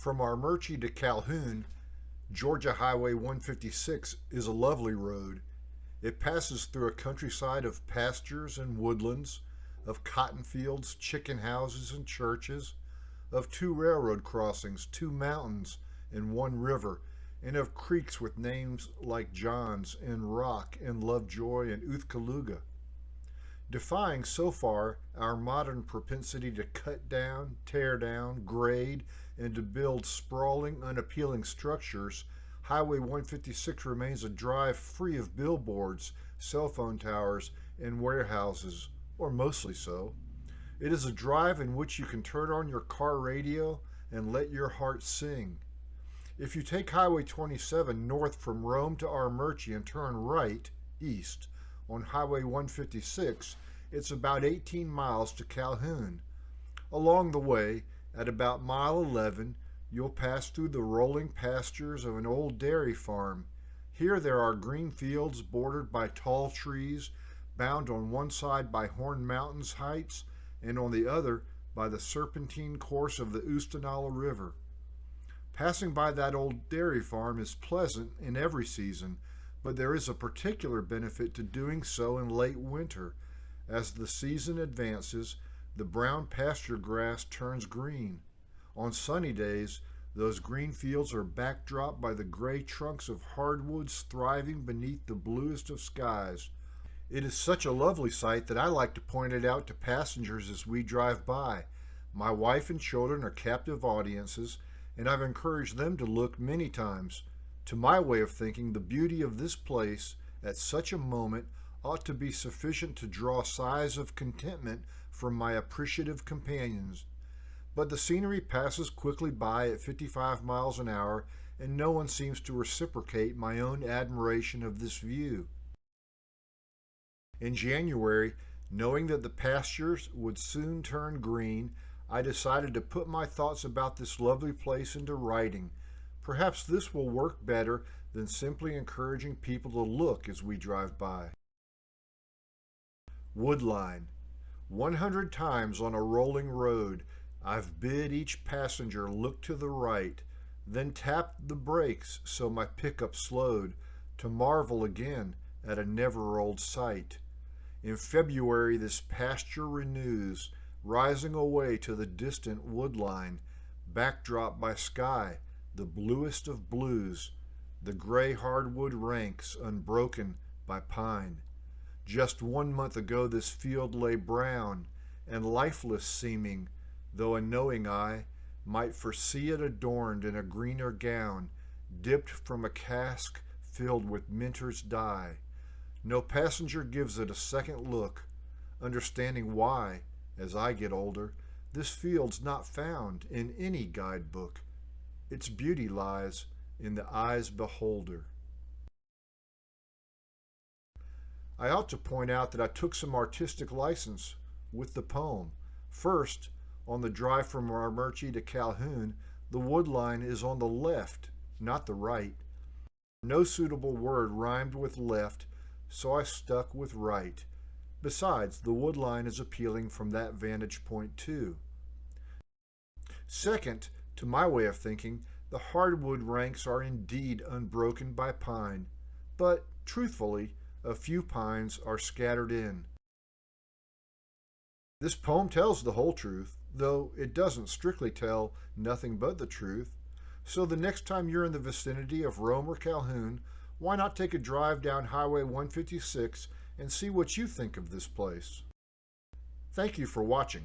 From Armuchee to Calhoun, Georgia Highway 156 is a lovely road. It passes through a countryside of pastures and woodlands, of cotton fields, chicken houses, and churches, of 2 railroad crossings, 2 mountains, and 1 river, and of creeks with names like Johns and Rock and Lovejoy and Uthkaluga. Defying so far our modern propensity to cut down, tear down, grade, and to build sprawling, unappealing structures, Highway 156 remains a drive free of billboards, cell phone towers, and warehouses, or mostly so. It is a drive in which you can turn on your car radio and let your heart sing. If you take Highway 27 north from Rome to Armuchee and turn right, east, on Highway 156, it's about 18 miles to Calhoun. Along the way, at about mile 11, you'll pass through the rolling pastures of an old dairy farm. Here there are green fields bordered by tall trees, bound on one side by Horn Mountains heights and on the other by the serpentine course of the Oostenaula River. Passing by that old dairy farm is pleasant in every season, but there is a particular benefit to doing so in late winter. As the season advances, the brown pasture grass turns green. On sunny days, those green fields are backdropped by the gray trunks of hardwoods thriving beneath the bluest of skies. It is such a lovely sight that I like to point it out to passengers as we drive by. My wife and children are captive audiences, and I've encouraged them to look many times. To my way of thinking, the beauty of this place at such a moment ought to be sufficient to draw sighs of contentment from my appreciative companions. But the scenery passes quickly by at 55 miles an hour, and no one seems to reciprocate my own admiration of this view. In January, knowing that the pastures would soon turn green, I decided to put my thoughts about this lovely place into writing. Perhaps this will work better than simply encouraging people to look as we drive by. Woodline. 100 times on a rolling road, I've bid each passenger look to the right, then tapped the brakes so my pickup slowed, to marvel again at a never-old sight. In February this pasture renews, rising away to the distant woodline, backdropped by sky, the bluest of blues, the gray hardwood ranks unbroken by pine. Just 1 month ago this field lay brown and lifeless seeming, though a knowing eye might foresee it adorned in a greener gown, dipped from a cask filled with minter's dye. No passenger gives it a second look, understanding why, as I get older, this field's not found in any guidebook. Its beauty lies in the eye's beholder. I ought to point out that I took some artistic license with the poem. First, on the drive from Armuchee to Calhoun, the woodline is on the left, not the right. No suitable word rhymed with left, so I stuck with right. Besides, the woodline is appealing from that vantage point too. Second, to my way of thinking, the hardwood ranks are indeed unbroken by pine, but, truthfully, a few pines are scattered in. This poem tells the whole truth, though it doesn't strictly tell nothing but the truth. So the next time you're in the vicinity of Rome or Calhoun, why not take a drive down Highway 156 and see what you think of this place? Thank you for watching.